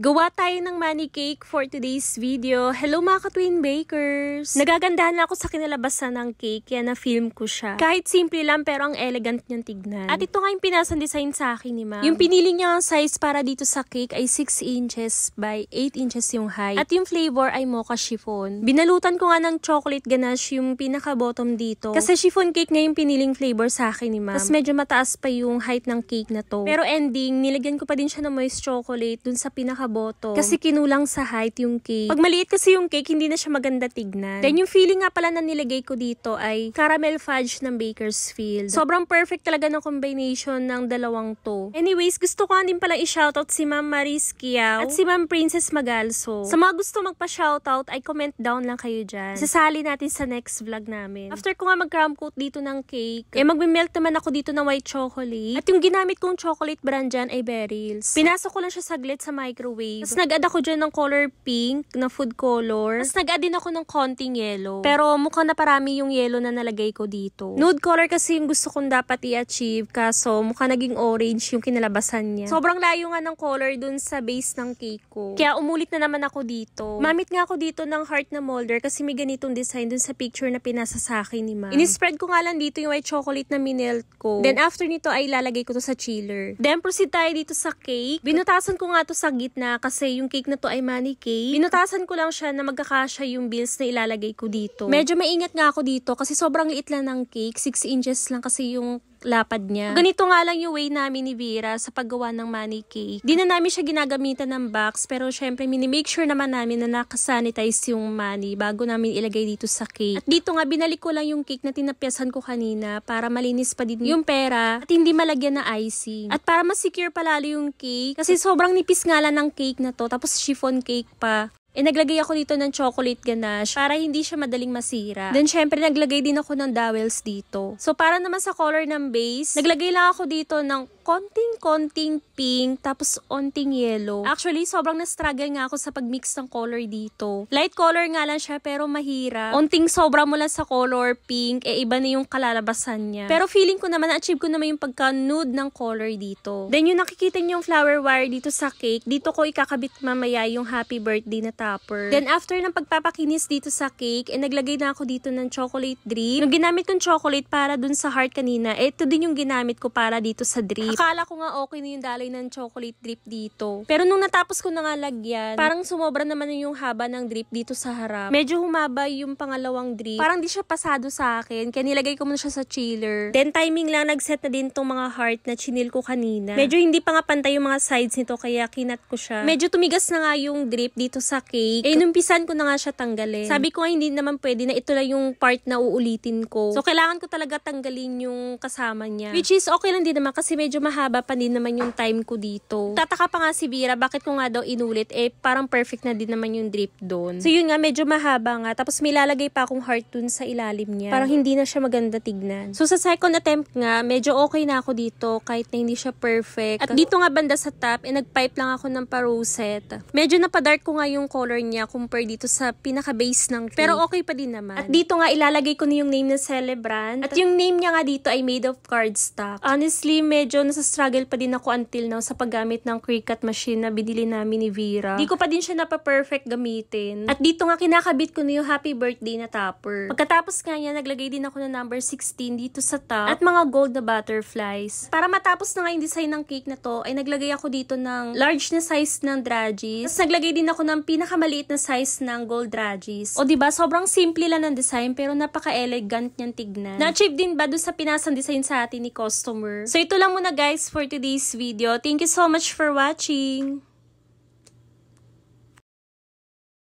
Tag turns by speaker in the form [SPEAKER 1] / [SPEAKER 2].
[SPEAKER 1] Gawa tayo ng money cake for today's video. Hello mga ka-twin bakers! Nagagandahan na ako sa kinalabasan ng cake, kaya na-film ko siya. Kahit simple lang pero ang elegant niyang tignan. At ito nga yung pinasang design sa akin ni ma'am. Yung pinili niya ang size para dito sa cake ay 6 inches by 8 inches yung height. At yung flavor ay mocha chiffon. Binalutan ko nga ng chocolate ganache yung pinaka-bottom dito. Kasi chiffon cake nga yung piniling flavor sa akin ni ma'am. Tapos medyo mataas pa yung height ng cake na to. Pero ending, nilagyan ko pa din siya ng moist chocolate dun sa pinaka-bottom. Kasi kinulang sa height yung cake. Pag maliit kasi yung cake, hindi na siya maganda tignan. Then yung feeling nga pala na nilagay ko dito ay caramel fudge ng Bakersfield. Sobrang perfect talaga ng combination ng dalawang to. Anyways, gusto ko din pala i-shoutout si Ma'am Maris Kiao at si Ma'am Princess Magalso. Sa mga gusto magpa-shoutout ay comment down lang kayo dyan. Sasali natin sa next vlog namin. After ko nga mag-crumb coat dito ng cake, magme-melt naman ako dito ng white chocolate. At yung ginamit kong chocolate brand dyan ay Beryl's. Pinasok ko lang siya saglit sa microwave. Tapos nag-add ako dyan ng color pink na food color. Tapos nag-add din ako ng konting yellow. Pero mukhang naparami yung yellow na nalagay ko dito. Nude color kasi yung gusto kong dapat i-achieve. Kaso mukhang naging orange yung kinalabasan niya. Sobrang layo nga ng color dun sa base ng cake ko. Kaya umulit na naman ako dito. Mamit nga ako dito ng heart na molder kasi may ganitong design dun sa picture na pinasa sa akin ni ma'am. Inispread ko nga lang dito yung white chocolate na minelt ko. Then after nito ay ilalagay ko to sa chiller. Then proceed tayo dito sa cake. Binutasan ko nga to sa gitna kasi yung cake na to ay money cake. Binutasan ko lang siya na magkakasya yung bills na ilalagay ko dito. Medyo maingat nga ako dito kasi sobrang liit lang ng cake. 6 inches lang kasi yung lapad niya. Ganito nga lang yung way namin ni Vera sa paggawa ng money cake. Di na namin siya ginagamitan ng box, pero syempre mini-make sure naman namin na nakasanitize yung money bago namin ilagay dito sa cake. At dito nga binalik ko lang yung cake na tinapyasan ko kanina para malinis pa din yung pera at hindi malagyan na icing. At para mas secure palalo yung cake kasi sobrang nipis nga lang ng cake na to tapos chiffon cake pa. Naglagay ako dito ng chocolate ganache para hindi siya madaling masira. Then, syempre, naglagay din ako ng dowels dito. So, para naman sa color ng base, naglagay lang ako dito ng konting pink, tapos onting yellow. Actually, sobrang na-struggle nga ako sa pag-mix ng color dito. Light color nga lang siya, pero mahirap. Onting sobra mula sa color pink, iba na yung kalalabasan niya. Pero feeling ko naman, na-achieve ko naman yung pagka-nude ng color dito. Then, yung nakikita niyo yung flower wire dito sa cake, dito ko ikakabit mamaya yung happy birthday na topper. Then, after ng pagpapakinis dito sa cake, naglagay na ako dito ng chocolate drip. Yung ginamit kong chocolate para dun sa heart kanina, ito din yung ginamit ko para dito sa drip. Akala ko nga okay na yung dalay ng chocolate drip dito. Pero nung natapos ko na nga lagyan, parang sumobra naman yung haba ng drip dito sa harap. Medyo humaba yung pangalawang drip. Parang di siya pasado sa akin, kaya nilagay ko muna siya sa chiller. Then timing lang, nagset na din tong mga heart na chinil ko kanina. Medyo hindi pa nga pantay yung mga sides nito, kaya kinat ko siya. Medyo tumigas na nga yung drip dito sa cake. Numpisan ko na nga siya tanggalin. Sabi ko nga hindi naman pwede na ito lang yung part na uulitin ko. So kailangan ko talaga tanggalin yung kasama niya. Which is okay lang din naman kasi medyo mahaba pa din naman yung time ko dito. Tataka pa nga si Vera, bakit ko nga daw inulit? Parang perfect na din naman yung drip doon. So yun nga, medyo mahaba nga. Tapos may lalagay pa akong heart dun sa ilalim niya. Parang hindi na siya maganda tignan. So sa second attempt nga, medyo okay na ako dito kahit na hindi siya perfect. At dito nga banda sa top, nag-pipe lang ako ng pa-rosette. Medyo napadark ko nga yung color niya compare dito sa pinaka-base ng cake. Pero okay pa din naman. At dito nga, ilalagay ko na yung name ng celebrant. At yung name niya nga dito ay made of cardstock. Honestly, medyo nasa-struggle pa din ako until now sa paggamit ng Cricut machine na binili namin ni Vera. Di ko pa din siya napa-perfect gamitin. At dito nga, kinakabit ko na yung happy birthday na topper. Pagkatapos nga niya, naglagay din ako ng number 16 dito sa top at mga gold na butterflies. Para matapos na nga yung design ng cake na to, ay naglagay ako dito ng large na size ng dragis. Tapos naglagay din ako ng pinakamaliit na size ng gold dragis. O diba, sobrang simple lang ng design pero napaka-elegant niyang tignan. Na-achieve din ba doon sa pinasang design sa atin ni customer? So ito lang muna guys for today's video. Thank you so much for watching!